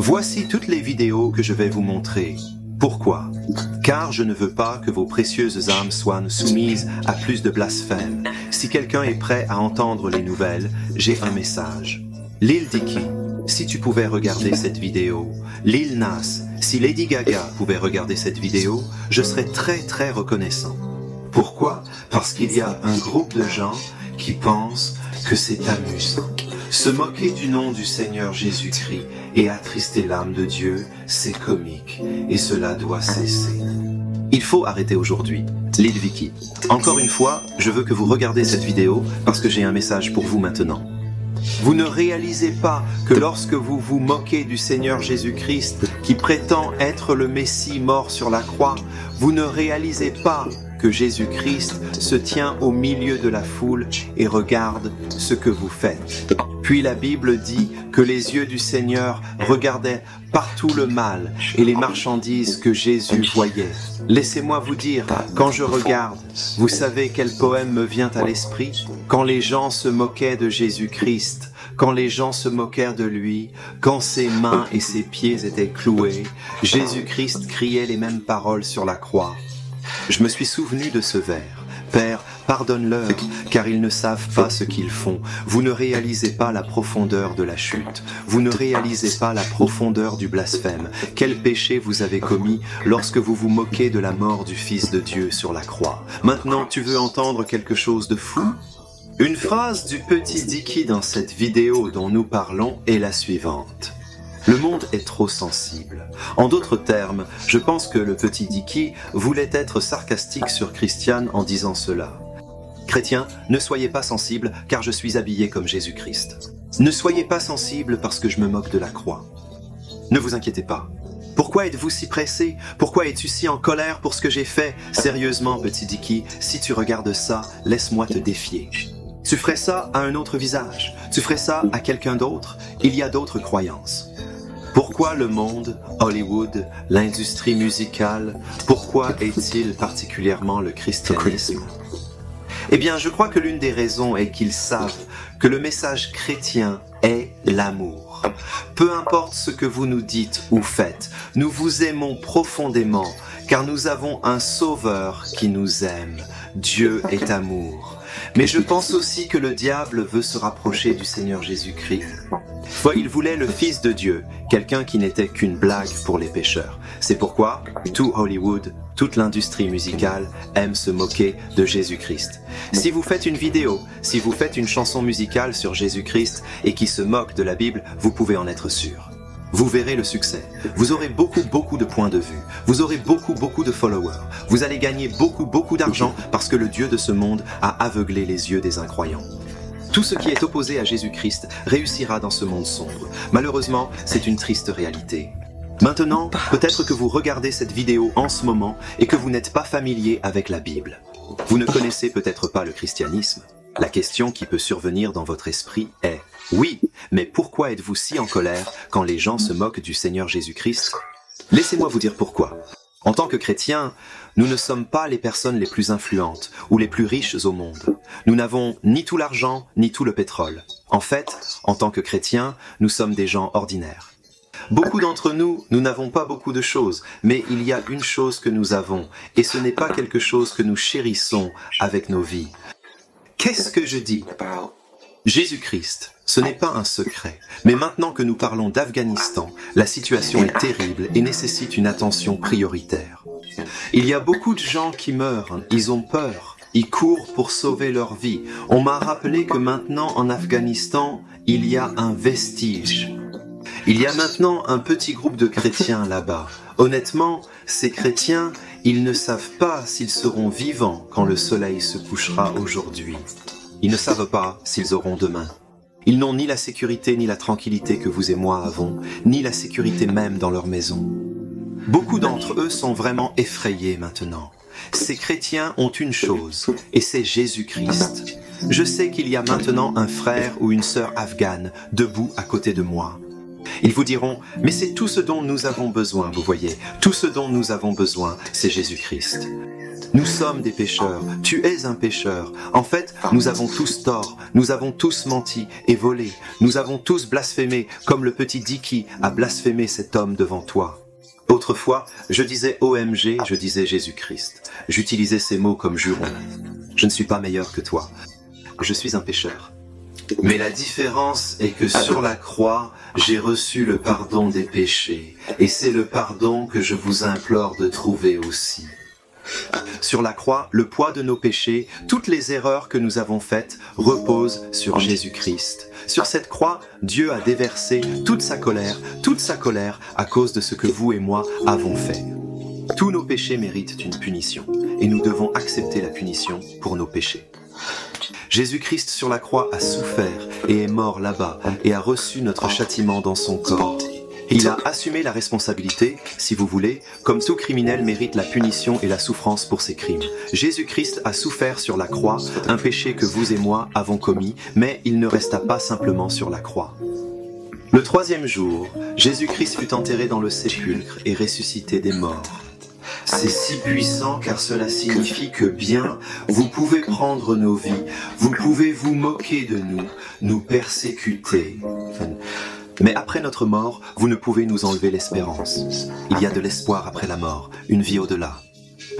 Voici toutes les vidéos que je vais vous montrer. Pourquoi? Car je ne veux pas que vos précieuses âmes soient soumises à plus de blasphème. Si quelqu'un est prêt à entendre les nouvelles, j'ai un message. Lil Dicky, si tu pouvais regarder cette vidéo. Lil Nas, si Lady Gaga pouvait regarder cette vidéo, je serais très reconnaissant. Pourquoi? Parce qu'il y a un groupe de gens qui pensent que c'est amusant. Se moquer du nom du Seigneur Jésus-Christ et attrister l'âme de Dieu, c'est comique, et cela doit cesser. Il faut arrêter aujourd'hui. Lil Vicky. Encore une fois, je veux que vous regardez cette vidéo parce que j'ai un message pour vous maintenant. Vous ne réalisez pas que lorsque vous vous moquez du Seigneur Jésus-Christ qui prétend être le Messie mort sur la croix, vous ne réalisez pas que Jésus-Christ se tient au milieu de la foule et regarde ce que vous faites. Puis la Bible dit que les yeux du Seigneur regardaient partout le mal et les marchandises que Jésus voyait. Laissez-moi vous dire, quand je regarde, vous savez quel poème me vient à l'esprit? Quand les gens se moquaient de Jésus-Christ, quand les gens se moquèrent de lui, quand ses mains et ses pieds étaient cloués, Jésus-Christ criait les mêmes paroles sur la croix. Je me suis souvenu de ce vers. Père, pardonne-leur, car ils ne savent pas ce qu'ils font. Vous ne réalisez pas la profondeur de la chute. Vous ne réalisez pas la profondeur du blasphème. Quel péché vous avez commis lorsque vous vous moquez de la mort du Fils de Dieu sur la croix. Maintenant, tu veux entendre quelque chose de fou? Une phrase du petit Dicky dans cette vidéo dont nous parlons est la suivante. Le monde est trop sensible. En d'autres termes, je pense que le petit Dicky voulait être sarcastique sur Christiane en disant cela. Chrétiens, ne soyez pas sensibles car je suis habillé comme Jésus-Christ. Ne soyez pas sensibles parce que je me moque de la croix. Ne vous inquiétez pas. Pourquoi êtes-vous si pressé? Pourquoi es-tu si en colère pour ce que j'ai fait? Sérieusement, petit Dicky, si tu regardes ça, laisse-moi te défier. Tu ferais ça à un autre visage. Tu ferais ça à quelqu'un d'autre. Il y a d'autres croyances. Pourquoi le monde, Hollywood, l'industrie musicale, pourquoi est-il particulièrement le christianisme? Eh bien, je crois que l'une des raisons est qu'ils savent que le message chrétien est l'amour. Peu importe ce que vous nous dites ou faites, nous vous aimons profondément, car nous avons un Sauveur qui nous aime. Dieu est amour. Mais je pense aussi que le diable veut se rapprocher du Seigneur Jésus-Christ. Il voulait le Fils de Dieu, quelqu'un qui n'était qu'une blague pour les pécheurs. C'est pourquoi tout Hollywood, toute l'industrie musicale aime se moquer de Jésus-Christ. Si vous faites une vidéo, si vous faites une chanson musicale sur Jésus-Christ et qui se moque de la Bible, vous pouvez en être sûr. Vous verrez le succès. Vous aurez beaucoup de points de vue. Vous aurez beaucoup de followers. Vous allez gagner beaucoup d'argent parce que le Dieu de ce monde a aveuglé les yeux des incroyants. Tout ce qui est opposé à Jésus-Christ réussira dans ce monde sombre. Malheureusement, c'est une triste réalité. Maintenant, peut-être que vous regardez cette vidéo en ce moment et que vous n'êtes pas familier avec la Bible. Vous ne connaissez peut-être pas le christianisme. La question qui peut survenir dans votre esprit est « Oui, mais pourquoi êtes-vous si en colère quand les gens se moquent du Seigneur Jésus-Christ » Laissez-moi vous dire pourquoi. En tant que chrétiens, nous ne sommes pas les personnes les plus influentes ou les plus riches au monde. Nous n'avons ni tout l'argent, ni tout le pétrole. En fait, en tant que chrétiens, nous sommes des gens ordinaires. Beaucoup d'entre nous, nous n'avons pas beaucoup de choses, mais il y a une chose que nous avons, et ce n'est pas quelque chose que nous chérissons avec nos vies. Qu'est-ce que je dis? Jésus-Christ, ce n'est pas un secret, mais maintenant que nous parlons d'Afghanistan, la situation est terrible et nécessite une attention prioritaire. Il y a beaucoup de gens qui meurent, ils ont peur, ils courent pour sauver leur vie. On m'a rappelé que maintenant en Afghanistan, il y a un vestige. Il y a maintenant un petit groupe de chrétiens là-bas. Honnêtement, ces chrétiens, ils ne savent pas s'ils seront vivants quand le soleil se couchera aujourd'hui. Ils ne savent pas s'ils auront demain. Ils n'ont ni la sécurité ni la tranquillité que vous et moi avons, ni la sécurité même dans leur maison. Beaucoup d'entre eux sont vraiment effrayés maintenant. Ces chrétiens ont une chose, et c'est Jésus-Christ. Je sais qu'il y a maintenant un frère ou une sœur afghane debout à côté de moi. Ils vous diront, mais c'est tout ce dont nous avons besoin, vous voyez. Tout ce dont nous avons besoin, c'est Jésus-Christ. Nous sommes des pécheurs, tu es un pécheur. En fait, nous avons tous tort, nous avons tous menti et volé, nous avons tous blasphémé, comme le petit Dicky a blasphémé cet homme devant toi. Autrefois, je disais OMG, je disais Jésus-Christ. J'utilisais ces mots comme juron. Je ne suis pas meilleur que toi. Je suis un pécheur. Mais la différence est que sur la croix, j'ai reçu le pardon des péchés. Et c'est le pardon que je vous implore de trouver aussi. Sur la croix, le poids de nos péchés, toutes les erreurs que nous avons faites reposent sur Jésus-Christ. Sur cette croix, Dieu a déversé toute sa colère à cause de ce que vous et moi avons fait. Tous nos péchés méritent une punition, et nous devons accepter la punition pour nos péchés. Jésus-Christ sur la croix a souffert et est mort là-bas et a reçu notre châtiment dans son corps. Il a assumé la responsabilité, si vous voulez, comme tout criminel mérite la punition et la souffrance pour ses crimes. Jésus-Christ a souffert sur la croix, un péché que vous et moi avons commis, mais il ne resta pas simplement sur la croix. Le troisième jour, Jésus-Christ fut enterré dans le sépulcre et ressuscité des morts. C'est si puissant car cela signifie que bien, vous pouvez prendre nos vies, vous pouvez vous moquer de nous, nous persécuter. Mais après notre mort, vous ne pouvez nous enlever l'espérance. Il y a de l'espoir après la mort, une vie au-delà.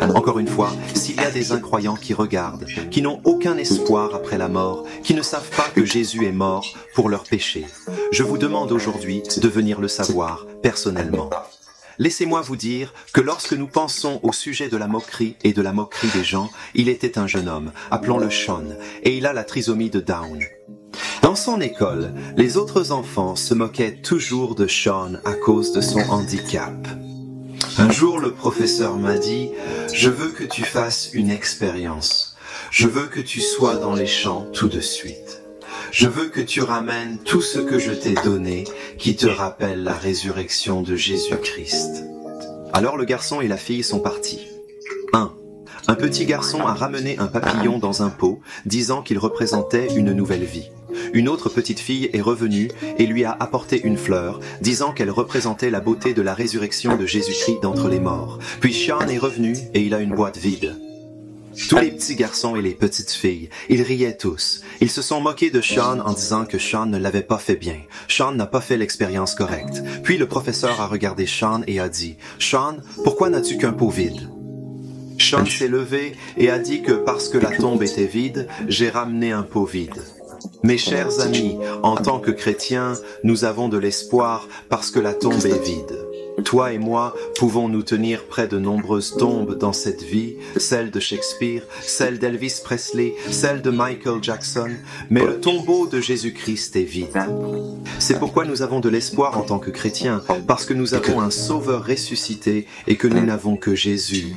Encore une fois, s'il y a des incroyants qui regardent, qui n'ont aucun espoir après la mort, qui ne savent pas que Jésus est mort pour leurs péchés, je vous demande aujourd'hui de venir le savoir personnellement. Laissez-moi vous dire que lorsque nous pensons au sujet de la moquerie et de la moquerie des gens, il était un jeune homme, appelons-le Sean, et il a la trisomie de Down. Dans son école, les autres enfants se moquaient toujours de Sean à cause de son handicap. Un jour, le professeur m'a dit « Je veux que tu fasses une expérience. Je veux que tu sois dans les champs tout de suite. Je veux que tu ramènes tout ce que je t'ai donné qui te rappelle la résurrection de Jésus-Christ. » Alors le garçon et la fille sont partis. 1. Un petit garçon a ramené un papillon dans un pot, disant qu'il représentait une nouvelle vie. Une autre petite fille est revenue et lui a apporté une fleur, disant qu'elle représentait la beauté de la résurrection de Jésus-Christ d'entre les morts. Puis Sean est revenu et il a une boîte vide. Tous les petits garçons et les petites filles, ils riaient tous. Ils se sont moqués de Sean en disant que Sean ne l'avait pas fait bien. Sean n'a pas fait l'expérience correcte. Puis le professeur a regardé Sean et a dit « Sean, pourquoi n'as-tu qu'un pot vide ?» Sean s'est levé et a dit que parce que la tombe était vide, j'ai ramené un pot vide. Mes chers amis, en tant que chrétiens, nous avons de l'espoir parce que la tombe est vide. Toi et moi pouvons nous tenir près de nombreuses tombes dans cette vie, celle de Shakespeare, celle d'Elvis Presley, celle de Michael Jackson, mais le tombeau de Jésus-Christ est vide. C'est pourquoi nous avons de l'espoir en tant que chrétiens, parce que nous avons un sauveur ressuscité et que nous n'avons que Jésus.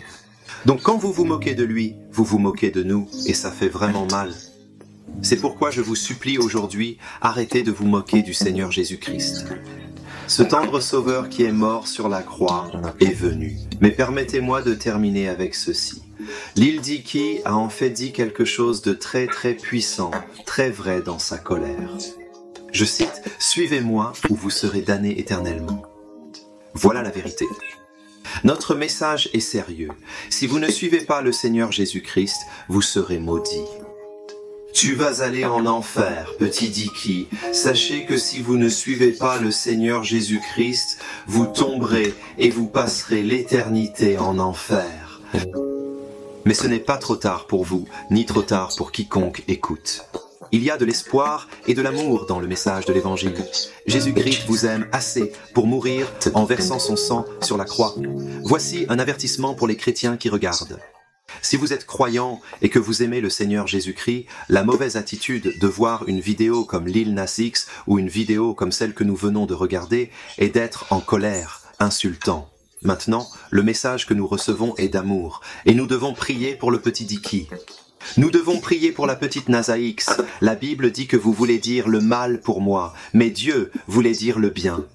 Donc quand vous vous moquez de lui, vous vous moquez de nous, et ça fait vraiment mal. C'est pourquoi je vous supplie aujourd'hui, arrêtez de vous moquer du Seigneur Jésus-Christ. Ce tendre Sauveur qui est mort sur la croix est venu. Mais permettez-moi de terminer avec ceci. Lil Dicky a en fait dit quelque chose de très très puissant, très vrai dans sa colère. Je cite « Suivez-moi ou vous serez damnés éternellement ». Voilà la vérité. Notre message est sérieux. Si vous ne suivez pas le Seigneur Jésus-Christ, vous serez maudits. Tu vas aller en enfer, petit Dicky. Sachez que si vous ne suivez pas le Seigneur Jésus-Christ, vous tomberez et vous passerez l'éternité en enfer. Mais ce n'est pas trop tard pour vous, ni trop tard pour quiconque écoute. Il y a de l'espoir et de l'amour dans le message de l'Évangile. Jésus-Christ vous aime assez pour mourir en versant son sang sur la croix. Voici un avertissement pour les chrétiens qui regardent. Si vous êtes croyant et que vous aimez le Seigneur Jésus-Christ, la mauvaise attitude de voir une vidéo comme Lil Nas X ou une vidéo comme celle que nous venons de regarder est d'être en colère, insultant. Maintenant, le message que nous recevons est d'amour et nous devons prier pour le petit Dicky. Nous devons prier pour la petite Nasa X. La Bible dit que vous voulez dire le mal pour moi, mais Dieu voulait dire le bien.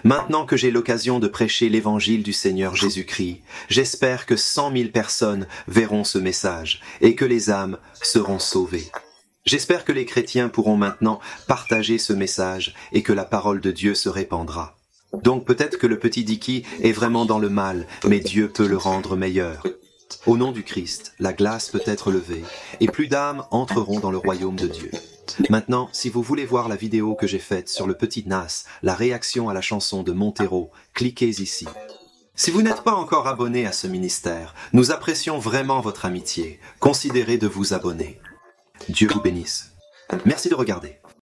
Maintenant que j'ai l'occasion de prêcher l'évangile du Seigneur Jésus-Christ, j'espère que 100 000 personnes verront ce message et que les âmes seront sauvées. J'espère que les chrétiens pourront maintenant partager ce message et que la parole de Dieu se répandra. Donc peut-être que le petit Dicky est vraiment dans le mal, mais Dieu peut le rendre meilleur. Au nom du Christ, la glace peut être levée et plus d'âmes entreront dans le royaume de Dieu. Maintenant, si vous voulez voir la vidéo que j'ai faite sur le petit Nas, la réaction à la chanson de Montero, cliquez ici. Si vous n'êtes pas encore abonné à ce ministère, nous apprécions vraiment votre amitié. Considérez de vous abonner. Dieu vous bénisse. Merci de regarder.